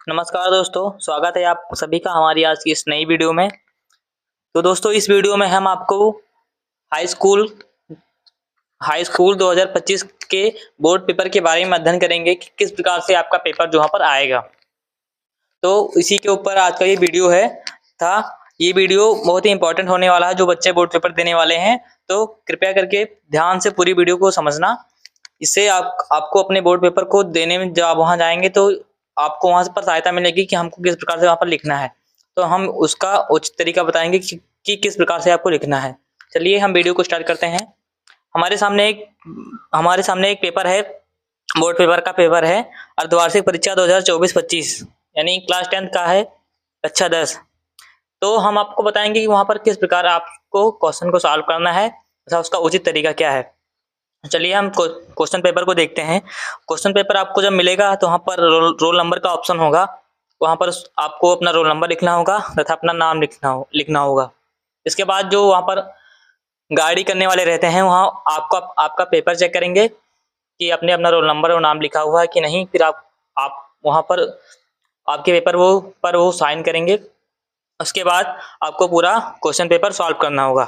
नमस्कार दोस्तों, स्वागत है आप सभी का हमारी आज की इस नई वीडियो में। तो दोस्तों, इस वीडियो में हम आपको हाई स्कूल हाई स्कूल 2025 के बोर्ड पेपर के बारे में अध्ययन करेंगे कि किस प्रकार से आपका पेपर जो यहाँ पर आएगा। तो इसी के ऊपर आज का ये वीडियो है ये वीडियो बहुत ही इंपॉर्टेंट होने वाला है जो बच्चे बोर्ड पेपर देने वाले हैं। तो कृपया करके ध्यान से पूरी वीडियो को समझना। इससे आपको अपने बोर्ड पेपर को देने में जब आप वहाँ जाएंगे तो आपको वहाँ पर सहायता मिलेगी कि हमको किस प्रकार से वहाँ पर लिखना है। तो हम उसका उचित तरीका बताएंगे कि किस प्रकार से आपको लिखना है। चलिए हम वीडियो को स्टार्ट करते हैं। हमारे सामने एक पेपर है, बोर्ड पेपर का पेपर है, अर्धवार्षिक परीक्षा 2024-25 यानी क्लास 10 का है, कक्षा 10। तो हम आपको बताएंगे कि वहाँ पर किस प्रकार आपको क्वेश्चन को सॉल्व करना है तथा उसका उचित तरीका क्या है। चलिए हम क्वेश्चन पेपर को देखते हैं। क्वेश्चन पेपर आपको जब मिलेगा तो वहाँ पर रोल नंबर का ऑप्शन होगा। वहाँ पर आपको अपना रोल नंबर लिखना होगा तथा अपना नाम लिखना होगा। इसके बाद जो वहाँ पर गाइड करने वाले रहते हैं वहाँ आपका पेपर चेक करेंगे कि आपने अपना रोल नंबर और नाम लिखा हुआ है कि नहीं। फिर आप वहाँ पर आपके पेपर वो साइन करेंगे। उसके बाद आपको पूरा क्वेश्चन पेपर सॉल्व करना होगा।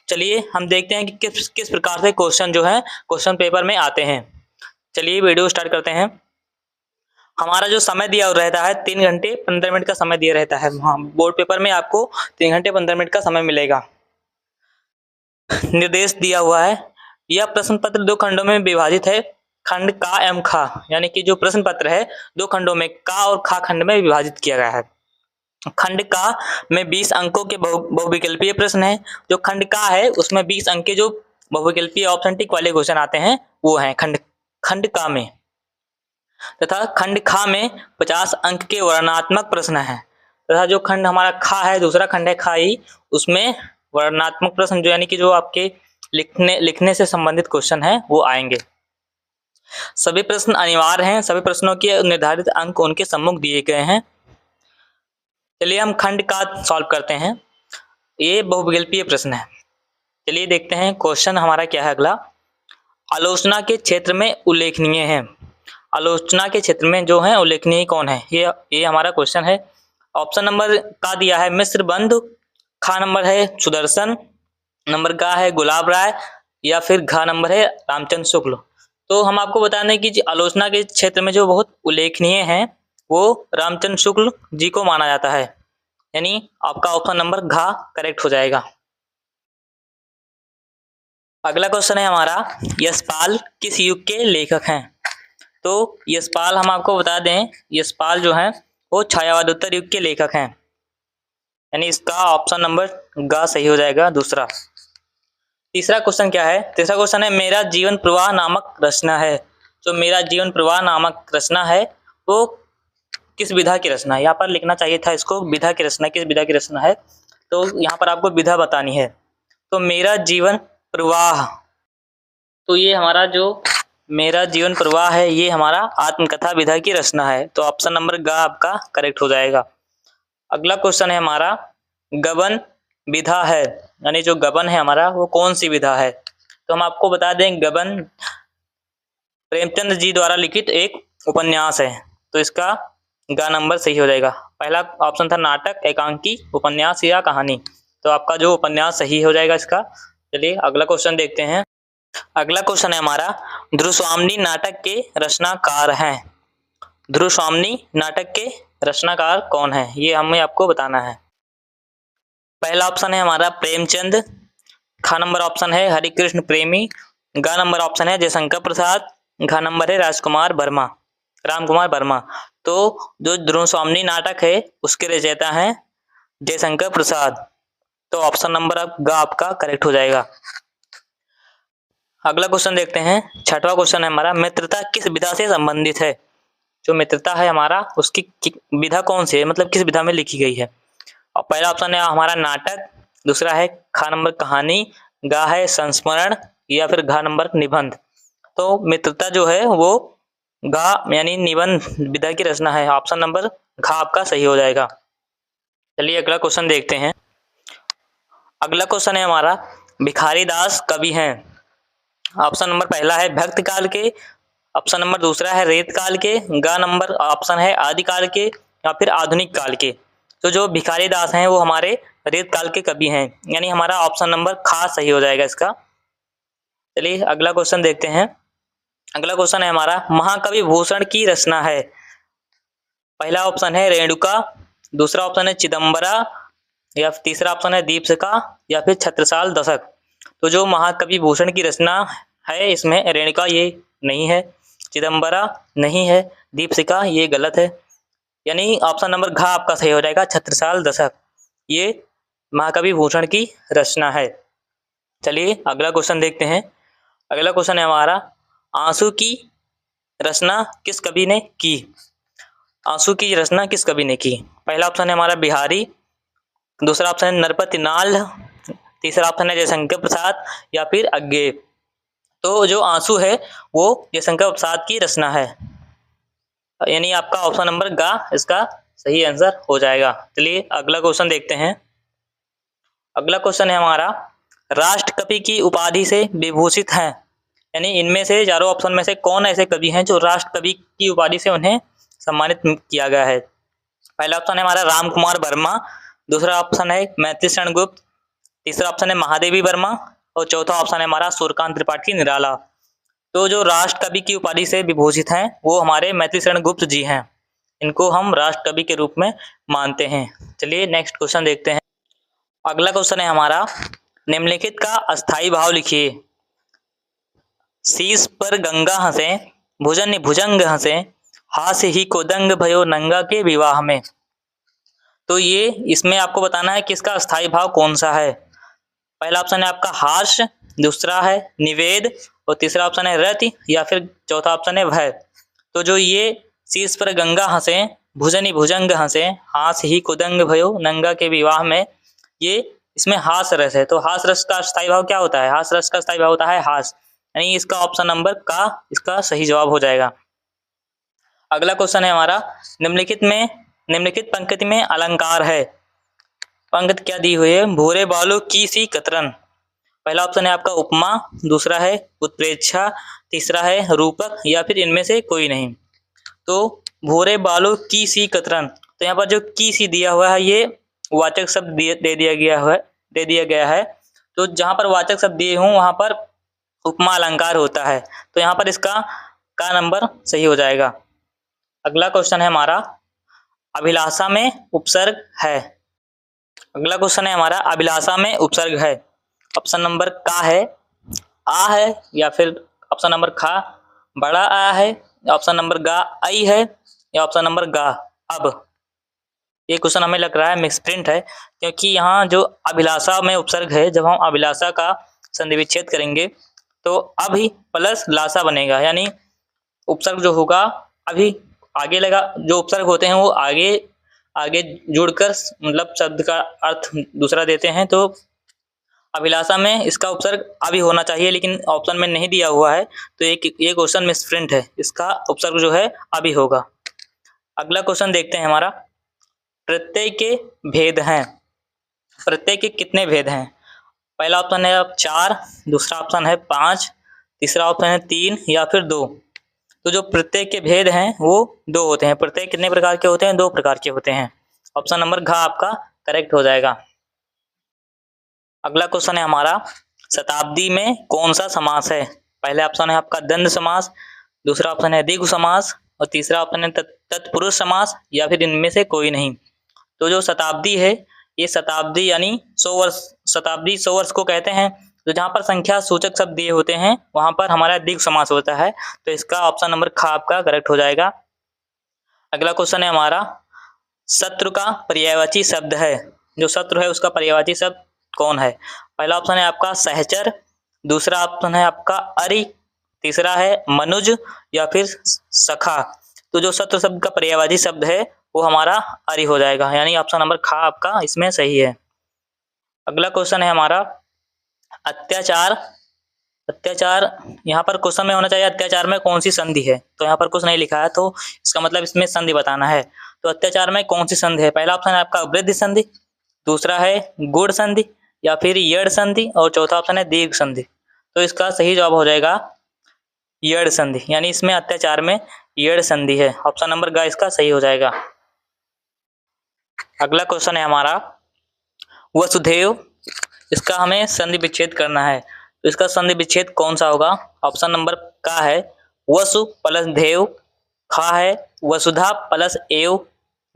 चलिए हम देखते हैं कि किस प्रकार से क्वेश्चन जो है क्वेश्चन पेपर में आते हैं। चलिए वीडियो स्टार्ट करते हैं। हमारा जो समय दिया रहता है 3 घंटे 15 मिनट का समय दिया रहता है। हाँ, बोर्ड पेपर में आपको 3 घंटे 15 मिनट का समय मिलेगा। निर्देश दिया हुआ है। यह प्रश्न पत्र 2 खंडों में विभाजित है। खंड का एवं खा, यानी कि जो प्रश्न पत्र है 2 खंडों में का और खा खंड में विभाजित किया गया है। खंड का में 20 अंकों के बहुविकल्पीय प्रश्न है। जो खंड का है उसमें 20 अंक के जो बहुविकल्पीय ऑप्शन टिक वाले क्वेश्चन आते हैं वो हैं खंड का में। तथा खंड खा में 50 अंक के वर्णनात्मक प्रश्न है। तथा जो खंड हमारा खा है, दूसरा खंड है खाई, उसमें वर्णनात्मक प्रश्न जो यानी कि जो आपके लिखने से संबंधित क्वेश्चन है वो आएंगे। सभी प्रश्न अनिवार्य हैं। सभी प्रश्नों के निर्धारित अंक उनके सम्मुख दिए गए हैं। चलिए हम खंड का सॉल्व करते हैं। ये बहुविकल्पीय प्रश्न है। चलिए देखते हैं क्वेश्चन हमारा क्या है। अगला, आलोचना के क्षेत्र में उल्लेखनीय है। आलोचना के क्षेत्र में जो है उल्लेखनीय कौन है, ये हमारा क्वेश्चन है। ऑप्शन नंबर का दिया है मिश्र बंधु, खा नंबर है सुदर्शन, नंबर का है गुलाब राय, या फिर घा नंबर है रामचंद्र शुक्ल। तो हम आपको बता दें कि आलोचना के क्षेत्र में जो बहुत उल्लेखनीय है वो रामचंद्र शुक्ल जी को माना जाता है, यानी आपका ऑप्शन नंबर घा करेक्ट हो जाएगा। अगला क्वेश्चन है हमारा, यशपाल किस युग के लेखक हैं। तो यशपाल हम आपको बता दें, यशपाल जो है वो छायावादोत्तर युग के लेखक हैं, यानी इसका ऑप्शन नंबर ग सही हो जाएगा दूसरा। तीसरा क्वेश्चन क्या है, तीसरा क्वेश्चन है मेरा जीवन प्रवाह नामक रचना है। जो मेरा जीवन प्रवाह नामक रचना है वो किस विधा की रचना है। यहाँ पर लिखना चाहिए था इसको विधा की रचना, किस विधा की रचना है। तो यहाँ पर आपको विधा बतानी है। तो मेरा जीवन प्रवाह, तो ये हमारा जो मेरा जीवन प्रवाह है ये हमारा आत्मकथा विधा की रचना है। तो ऑप्शन नंबर ग आपका करेक्ट हो जाएगा। अगला क्वेश्चन है हमारा, गबन विधा है, यानी जो गबन है हमारा वो कौन सी विधा है। तो हम आपको बता दें गबन प्रेमचंद जी द्वारा लिखित एक उपन्यास है। तो इसका ग नंबर सही हो जाएगा। पहला ऑप्शन था नाटक, एकांकी, उपन्यास या कहानी। तो आपका जो उपन्यास सही हो जाएगा इसका। चलिए अगला क्वेश्चन देखते हैं। अगला क्वेश्चन है हमारा, ध्रुवस्वामिनी नाटक के रचनाकार हैं। ध्रुवस्वामिनी नाटक के रचनाकार कौन है, ये हमें आपको बताना है। पहला ऑप्शन है हमारा प्रेमचंद, खा नंबर ऑप्शन है हरिकृष्ण प्रेमी, गा नंबर ऑप्शन है जयशंकर प्रसाद, घा नंबर है रामकुमार वर्मा। तो जो ध्रुवस्वामिनी नाटक है उसके रचयिता हैं जयशंकर प्रसाद। तो ऑप्शन नंबर ग आपका करेक्ट हो जाएगा। अगला क्वेश्चन देखते हैं। छठवां क्वेश्चन है हमारा, मित्रता किस विधा से संबंधित है। जो मित्रता है हमारा उसकी विधा कौन सी है, मतलब किस विधा में लिखी गई है। और पहला ऑप्शन है हमारा नाटक, दूसरा है खा नंबर कहानी, गा है संस्मरण, या फिर घा नंबर निबंध। तो मित्रता जो है वो घा यानी निबंध विधा की रचना है। ऑप्शन नंबर घा आपका सही हो जाएगा। चलिए अगला क्वेश्चन देखते हैं। अगला क्वेश्चन है हमारा, भिखारी दास कवि हैं। ऑप्शन नंबर पहला है भक्त काल के, ऑप्शन नंबर दूसरा है रेत काल के, गा नंबर ऑप्शन है आदिकाल के, या फिर आधुनिक काल के। तो जो भिखारी दास हैं वो हमारे रेत काल के कवि हैं, यानी हमारा ऑप्शन नंबर खा सही हो जाएगा इसका। चलिए अगला क्वेश्चन देखते हैं। अगला क्वेश्चन है हमारा, महाकवि भूषण की रचना है। पहला ऑप्शन है रेणुका, दूसरा ऑप्शन है चिदंबरा, या तीसरा ऑप्शन है दीपशिखा, या फिर छत्रसाल दशक। तो जो महाकवि भूषण की रचना है इसमें रेणुका ये नहीं है, चिदंबरा नहीं है, दीपशिखा ये गलत है, यानी ऑप्शन नंबर घ आपका सही हो जाएगा, छत्रसाल दशक ये महाकवि भूषण की रचना है। चलिए अगला क्वेश्चन देखते हैं। अगला क्वेश्चन है हमारा, आंसू की रचना किस कवि ने की। आंसू की रचना किस कवि ने की। पहला ऑप्शन है हमारा बिहारी, दूसरा ऑप्शन है नरपति नाल, तीसरा ऑप्शन है जयशंकर प्रसाद, या फिर अज्ञे। तो जो आंसू है वो जयशंकर प्रसाद की रचना है, यानी आपका ऑप्शन नंबर गा इसका सही आंसर हो जाएगा। चलिए अगला क्वेश्चन देखते हैं। अगला क्वेश्चन है हमारा, राष्ट्रकवि की उपाधि से विभूषित हैं, यानी इनमें से चारों ऑप्शन में से कौन ऐसे कवि हैं जो राष्ट्रकवि की उपाधि से उन्हें सम्मानित किया गया है। पहला ऑप्शन है हमारा राम कुमार वर्मा, दूसरा ऑप्शन है मैथिली शरण गुप्त, तीसरा ऑप्शन है महादेवी वर्मा, और चौथा ऑप्शन है हमारा सूर्यकांत त्रिपाठी निराला। तो जो राष्ट्रकवि की उपाधि से विभूषित हैं वो हमारे मैथिली शरण गुप्त जी हैं, इनको हम राष्ट्रकवि के रूप में मानते हैं। चलिए नेक्स्ट क्वेश्चन देखते हैं। अगला क्वेश्चन है हमारा, निम्नलिखित का अस्थाई भाव लिखिए। शीश पर गंगा हंसे, भुजन भुजंग हंसे, हास्य ही कोदंग भयो नंगा के विवाह में। तो ये इसमें आपको बताना है कि इसका अस्थाई भाव कौन सा है। पहला ऑप्शन है आपका हास्य, दूसरा है निवेद, और तीसरा ऑप्शन है रति, या फिर चौथा ऑप्शन है भय। तो जो ये शीश पर गंगा हंसे, भुजनी भुजंग हंसे, हास ही कुदंग भयो नंगा के विवाह में, ये इसमें हास रस है। तो हास रस का स्थायी भाव क्या होता है, हास रस का स्थायी भाव होता है हास, यानी इसका ऑप्शन नंबर का इसका सही जवाब हो जाएगा। अगला क्वेश्चन है हमारा, निम्नलिखित पंक्ति में अलंकार है। पंक्ति क्या दी हुई है, भूरे बालों की सी कतरन। पहला ऑप्शन है आपका उपमा, दूसरा है उत्प्रेक्षा, तीसरा है रूपक, या फिर इनमें से कोई नहीं। तो भूरे बालों की सी कतरन, तो यहाँ पर जो की सी दिया हुआ है ये वाचक शब्द दे दिया गया है। तो जहाँ पर वाचक शब्द दिए हों वहाँ पर उपमा अलंकार होता है, तो यहाँ पर इसका का नंबर सही हो जाएगा। अगला क्वेश्चन है हमारा, अभिलाषा में उपसर्ग है। अगला क्वेश्चन है हमारा, अभिलाषा में उपसर्ग है। ऑप्शन नंबर का है, आ है, या फिर ऑप्शन नंबर खा बड़ा आ है, या ऑप्शन नंबर गा आई है, या ऑप्शन नंबर गा अब। ये क्वेश्चन हमें लग रहा है मिक्स प्रिंट है, क्योंकि यहाँ जो अभिलाषा में उपसर्ग है, जब हम अभिलाषा का संधि विच्छेद करेंगे तो अभी प्लस लाशा बनेगा, यानी उपसर्ग जो होगा अभी आगे लगा, जो उपसर्ग होते हैं वो आगे जुड़कर मतलब शब्द का अर्थ दूसरा देते हैं। तो अभिलाषा में इसका उपसर्ग अभी होना चाहिए, लेकिन ऑप्शन में नहीं दिया हुआ है, तो ये क्वेश्चन मिसप्रिंट है, इसका उपसर्ग जो है अभी होगा। अगला क्वेश्चन देखते हैं हमारा, प्रत्यय के भेद हैं। प्रत्यय के कितने भेद हैं। पहला ऑप्शन है 4, दूसरा ऑप्शन है 5, तीसरा ऑप्शन है 3, या फिर 2। तो जो प्रत्यय के भेद हैं वो 2 होते हैं। प्रत्यय कितने प्रकार के होते हैं, 2 प्रकार के होते हैं। ऑप्शन नंबर घ आपका करेक्ट हो जाएगा। अगला क्वेश्चन है हमारा, शताब्दी में कौन सा समास है। पहला ऑप्शन है आपका द्वंद्व समास, दूसरा ऑप्शन है द्विगु समास, और तीसरा ऑप्शन है तत्पुरुष समास, या फिर इनमें से कोई नहीं। तो जो शताब्दी है ये शताब्दी यानी 100 वर्ष, शताब्दी 100 वर्ष को कहते हैं। तो जहाँ पर संख्या सूचक शब्द दिए होते हैं वहाँ पर हमारा द्विगु समास होता है, तो इसका ऑप्शन नंबर ख आपका करेक्ट हो जाएगा। अगला क्वेश्चन है हमारा, शत्रु का पर्यायवाची शब्द है। जो शत्रु है उसका पर्यायवाची शब्द कौन है। पहला ऑप्शन है आपका सहचर, दूसरा ऑप्शन है आपका अरि, तीसरा है मनुज, या फिर सखा। तो जो शत्रु शब्द का पर्यायवाची शब्द है वो हमारा अरि हो जाएगा, यानी ऑप्शन नंबर ख आपका इसमें सही है। अगला क्वेश्चन है हमारा, अत्याचार। अत्याचार यहाँ पर क्वेश्चन में होना चाहिए अत्याचार में कौन सी संधि है, तो यहाँ पर कुछ नहीं लिखा है, तो इसका मतलब इसमें संधि बताना है। तो अत्याचार में कौन सी संधि है। पहला ऑप्शन है आपका वृद्धि संधि, दूसरा है गुण संधि, या फिर यड़ संधि, और चौथा ऑप्शन है दीर्घ संधि। तो इसका सही जवाब हो जाएगा यड़ संधि, यानी इसमें अत्याचार में यड़ संधि है। ऑप्शन नंबर ग इसका सही हो जाएगा। अगला क्वेश्चन है हमारा वसुधैव, इसका हमें संधि विच्छेद करना है। तो इसका संधि विच्छेद कौन सा होगा? ऑप्शन नंबर का है वसु प्लस धैव, खा है वसुधा प्लस एव,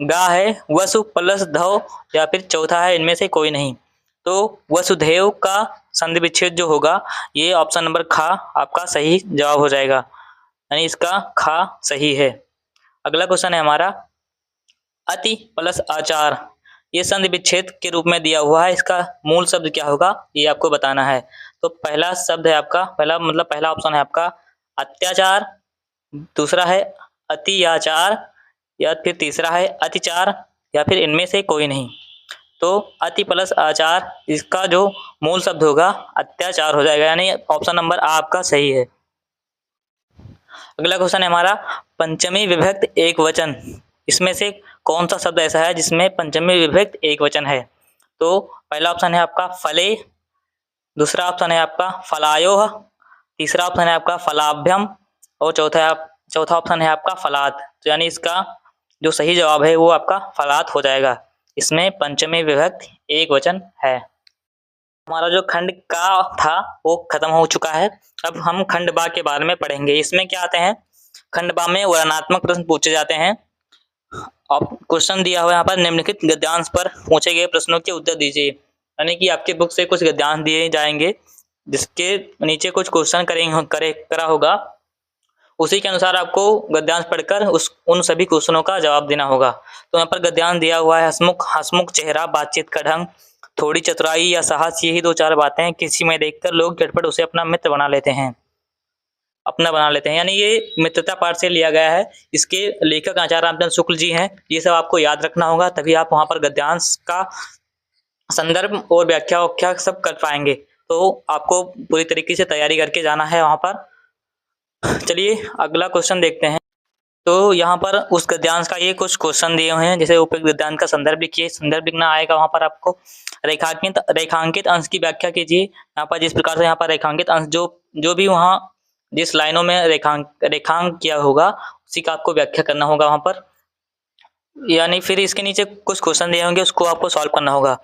गा है वसु प्लस धव, या फिर चौथा है इनमें से कोई नहीं। तो वसुधैव का संधि विच्छेद जो होगा ये ऑप्शन नंबर खा आपका सही जवाब हो जाएगा, यानी इसका खा सही है। अगला क्वेश्चन है हमारा अति प्लस आचार, ये संधि विच्छेद के रूप में दिया हुआ है, इसका मूल शब्द क्या होगा ये आपको बताना है। तो पहला शब्द है आपका पहला ऑप्शन है आपका अत्याचार, दूसरा है अतियाचार, या फिर तीसरा है अतिचार, या फिर इनमें से कोई नहीं। तो अति प्लस आचार, इसका जो मूल शब्द होगा अत्याचार हो जाएगा, यानी ऑप्शन नंबर आ आपका सही है। अगला क्वेश्चन है हमारा पंचमी विभक्त एक वचन, इसमें से कौन सा शब्द ऐसा है जिसमें पंचमी विभक्त एक वचन है? तो पहला ऑप्शन है आपका फले, दूसरा ऑप्शन है आपका फलायोः, तीसरा ऑप्शन है आपका फलाभ्यम, और चौथा ऑप्शन है आपका फलात। तो यानी इसका जो सही जवाब है वो आपका फलात हो जाएगा, इसमें पंचमी विभक्त एक वचन है। हमारा जो खंड का था वो खत्म हो चुका है, अब हम खंड बा के बारे में पढ़ेंगे। इसमें क्या आते हैं, खंड बा में वर्णनात्मक प्रश्न पूछे जाते हैं। अब क्वेश्चन दिया हुआ है यहाँ पर निम्नलिखित गद्यांश पर पूछे गए प्रश्नों के उत्तर दीजिए, यानी कि आपके बुक से कुछ गद्यांश दिए जाएंगे जिसके नीचे कुछ क्वेश्चन करा होगा, उसी के अनुसार आपको गद्यांश पढ़कर उन सभी क्वेश्चनों का जवाब देना होगा। तो यहाँ पर गद्यांश दिया हुआ है हंसमुख चेहरा, बातचीत का ढंग, थोड़ी चतुराई या साहस, यही 2-4 बातें किसी में देखकर लोग झटपट उसे अपना मित्र बना लेते हैं, यानी ये मित्रता पाठ से लिया गया है। इसके लेखक आचार्य रामचंद्र शुक्ल जी हैं, ये सब आपको याद रखना होगा, तभी आप वहां पर गद्यांश का संदर्भ और व्याख्या सब कर पाएंगे। तो आपको पूरी तरीके से तैयारी करके जाना है वहां पर। चलिए अगला क्वेश्चन देखते हैं। तो यहाँ पर उस गद्यांश का ये कुछ क्वेश्चन दिए हुए हैं, जैसे उपयुक्त गद्यांश का संदर्भ लिखिए, संदर्भ लिखना आएगा वहां पर आपको। रेखांकित अंश की व्याख्या कीजिए, यहाँ पर जिस प्रकार से यहाँ पर रेखांकित अंश जो भी वहाँ जिस लाइनों में रेखांक किया होगा उसी का आपको व्याख्या करना होगा वहां पर, यानी फिर इसके नीचे कुछ क्वेश्चन दिए होंगे उसको आपको सॉल्व करना होगा।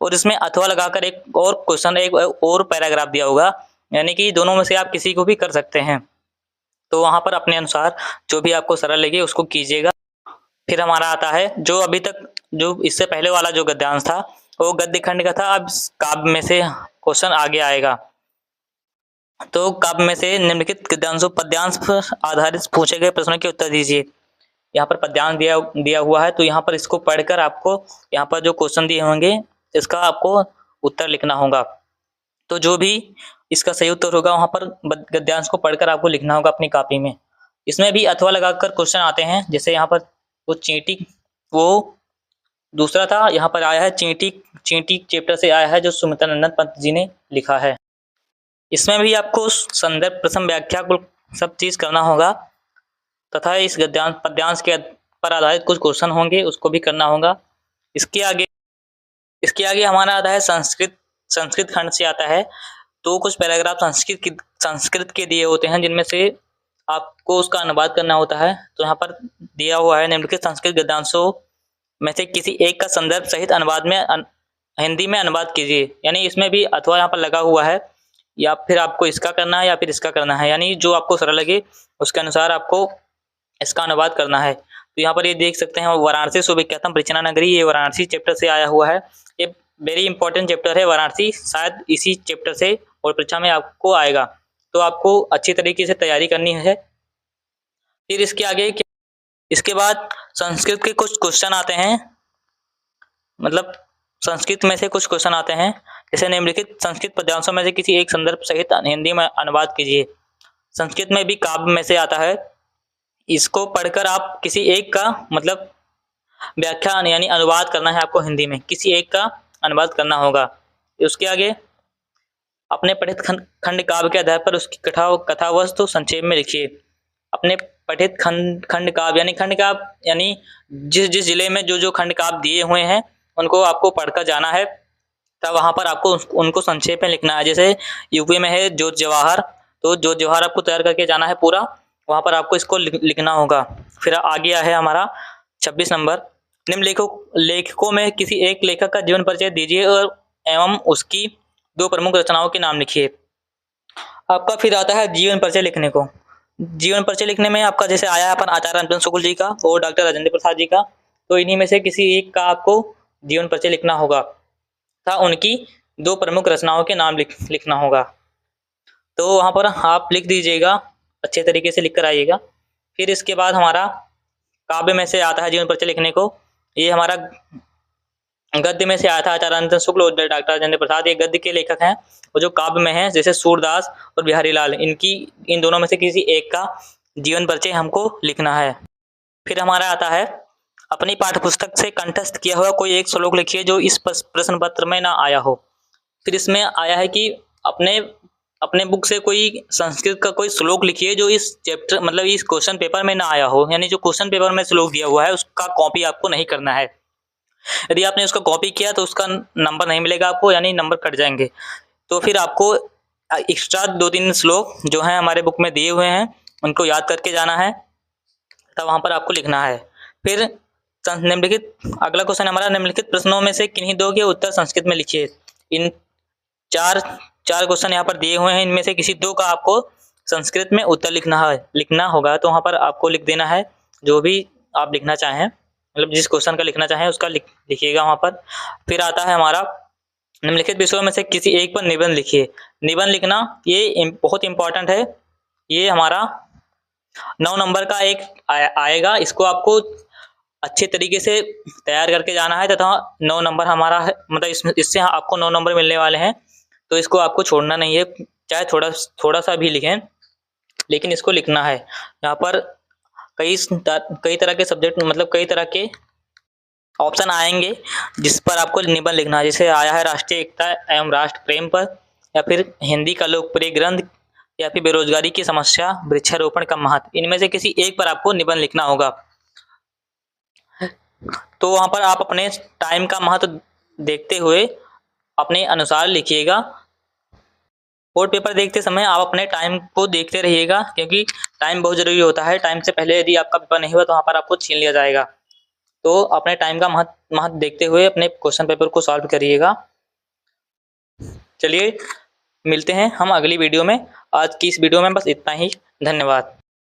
और इसमें अथवा लगाकर एक और क्वेश्चन, एक और पैराग्राफ दिया होगा, यानी कि दोनों में से आप किसी को भी कर सकते हैं। तो वहां पर अपने अनुसार जो भी आपको सरल लगे उसको कीजिएगा। फिर हमारा आता है जो अभी तक जो इससे पहले वाला जो गद्यांश था वो गद्य खंड का था, अब काव्य में से क्वेश्चन आगे आएगा। तो काव्य में से निम्नलिखित गद्यांशों पद्यांश पर आधारित पूछे गए प्रश्नों के उत्तर दीजिए। यहाँ पर पद्यांश दिया हुआ है, तो यहाँ पर इसको पढ़कर आपको यहाँ पर जो क्वेश्चन दिए होंगे इसका आपको उत्तर लिखना होगा। तो जो भी इसका सही उत्तर होगा वहां पर गद्यांश को पढ़कर आपको लिखना होगा अपनी कॉपी में। इसमें भी अथवा लगाकर क्वेश्चन आते हैं, जैसे यहाँ पर वो चींटी, वो दूसरा था, यहाँ पर आया है चींटी चैप्टर से आया है जो सुमित्रानंदन पंत जी ने लिखा है। इसमें भी आपको संदर्भ, प्रसंग, व्याख्या कुल सब चीज करना होगा, तथा इस गद्यांश पद्यांश के पर आधारित कुछ क्वेश्चन होंगे उसको भी करना होगा। इसके आगे हमारा आता है संस्कृत खंड से आता है। तो कुछ पैराग्राफ संस्कृत के दिए होते हैं जिनमें से आपको उसका अनुवाद करना होता है। तो यहाँ पर दिया हुआ है निम्नलिखित संस्कृत गद्यांशों में से किसी एक का संदर्भ सहित अनुवाद में हिंदी में अनुवाद कीजिए, यानी इसमें भी अथवा यहाँ पर लगा हुआ है, या फिर आपको इसका करना है या फिर इसका करना है, यानी जो आपको सरल लगे उसके अनुसार आपको इसका अनुवाद करना है। तो यहाँ पर ये देख सकते हैं वाराणसी सुविख्यातम परिचना नगरी, ये वाराणसी चैप्टर से आया हुआ है। ये वेरी इंपॉर्टेंट चैप्टर है वाराणसी, शायद इसी चैप्टर से और परीक्षा में आपको आएगा, तो आपको अच्छी तरीके से तैयारी करनी है। फिर इसके बाद संस्कृत के कुछ क्वेश्चन आते हैं, मतलब संस्कृत में से कुछ क्वेश्चन आते हैं, जैसे निम्नलिखित संस्कृत पद्यांशों में से किसी एक संदर्भ सहित हिंदी में अनुवाद कीजिए। संस्कृत में भी काव्य में से आता है, इसको पढ़कर आप किसी एक का मतलब व्याख्या यानी अनुवाद करना है आपको, हिंदी में किसी एक का अनुवाद करना होगा। उसके आगे अपने पठित खंड काव्य के आधार पर उसकी कथा वस्तु संक्षेप में लिखिए। अपने पठित खंड काव्य यानी जिस जिले में जो खंड काव्य दिए हुए हैं उनको आपको पढ़कर जाना है, तब वहां पर आपको उनको संक्षेप में लिखना है। जैसे यूपी में है जोत जवाहर, तो जोत जवाहर आपको तैयार करके जाना है पूरा, वहां पर आपको इसको लिखना होगा। फिर आ गया है हमारा 26 नंबर, निम्न लेखकों में किसी एक लेखक का जीवन परिचय दीजिए और एवं उसकी 2 प्रमुख रचनाओं के नाम लिखिए। आपका फिर आता है जीवन परिचय लिखने को। जीवन परिचय लिखने में आपका जैसे आया है अपन आचार्य रामचंद्र शुक्ल जी का और डॉक्टर राजेंद्र प्रसाद जी का, तो इन्हीं में से किसी एक का आपको जीवन परिचय लिखना होगा तथा उनकी 2 प्रमुख रचनाओं के नाम लिखना होगा। तो वहाँ पर आप लिख दीजिएगा, अच्छे तरीके से लिख कर आइएगा। फिर इसके बाद हमारा काव्य में से आता है जीवन परिचय लिखने को। ये हमारा गद्य में से आया था आचार्य रामचंद्र शुक्ल और डॉक्टर राजेंद्र प्रसाद, ये गद्य के लेखक हैं। और जो काव्य में है जैसे सूरदास और बिहारी लाल, इन दोनों में से किसी एक का जीवन परिचय हमको लिखना है। फिर हमारा आता है अपनी पाठ्य पुस्तक से कंठस्थ किया हुआ कोई एक श्लोक लिखिए जो इस प्रश्न पत्र में ना आया हो। फिर इसमें आया है कि अपने बुक से कोई संस्कृत का कोई श्लोक लिखिए जो इस चैप्टर मतलब इस क्वेश्चन पेपर में ना आया हो, यानी जो क्वेश्चन पेपर में श्लोक दिया हुआ है उसका कॉपी आपको नहीं करना है। यदि आपने उसका कॉपी किया तो उसका नंबर नहीं मिलेगा आपको, यानी नंबर कट जाएंगे। तो फिर आपको एक्स्ट्रा 2-3 श्लोक जो हैं हमारे बुक में दिए हुए हैं उनको याद करके जाना है, तब वहाँ पर आपको लिखना है। फिर निम्नलिखित अगला क्वेश्चन हमारा निम्नलिखित प्रश्नों में से किन्हीं 2 के उत्तर संस्कृत में लिखिए। इन चार क्वेश्चन यहाँ पर दिए हुए हैं, इनमें से किसी 2 का आपको संस्कृत में उत्तर लिखना होगा। तो वहाँ पर आपको लिख देना है जो भी आप लिखना चाहें, मतलब जिस क्वेश्चन का लिखना चाहें उसका लिखिएगा वहाँ पर। फिर आता है हमारा निम्नलिखित विषयों में से किसी एक पर निबंध लिखिए। निबंध लिखना ये बहुत इंपॉर्टेंट है। ये हमारा 9 नंबर का एक आएगा, इसको आपको अच्छे तरीके से तैयार करके जाना है तथा 9 नंबर हमारा है, मतलब इससे आपको 9 नंबर मिलने वाले हैं। तो इसको आपको छोड़ना नहीं है, चाहे थोड़ा सा भी लिखें, लेकिन इसको लिखना है। यहाँ पर कई तरह के सब्जेक्ट मतलब कई तरह के ऑप्शन आएंगे जिस पर आपको निबंध लिखना है। जैसे आया है राष्ट्रीय एकता एवं राष्ट्र प्रेम पर, या फिर हिंदी का लोकप्रिय ग्रंथ, या फिर बेरोजगारी की समस्या, वृक्षारोपण का महत्व। इनमें से किसी एक पर आपको निबंध लिखना होगा। तो वहाँ पर आप अपने टाइम का महत्व देखते हुए अपने अनुसार लिखिएगा। बोर्ड पेपर देखते समय आप अपने टाइम को देखते रहिएगा, क्योंकि टाइम बहुत जरूरी होता है। टाइम से पहले यदि आपका पेपर नहीं हुआ तो वहाँ पर आपको छीन लिया जाएगा। तो अपने टाइम का महत्व देखते हुए अपने क्वेश्चन पेपर को सॉल्व करिएगा। चलिए मिलते हैं हम अगली वीडियो में। आज की इस वीडियो में बस इतना ही। धन्यवाद।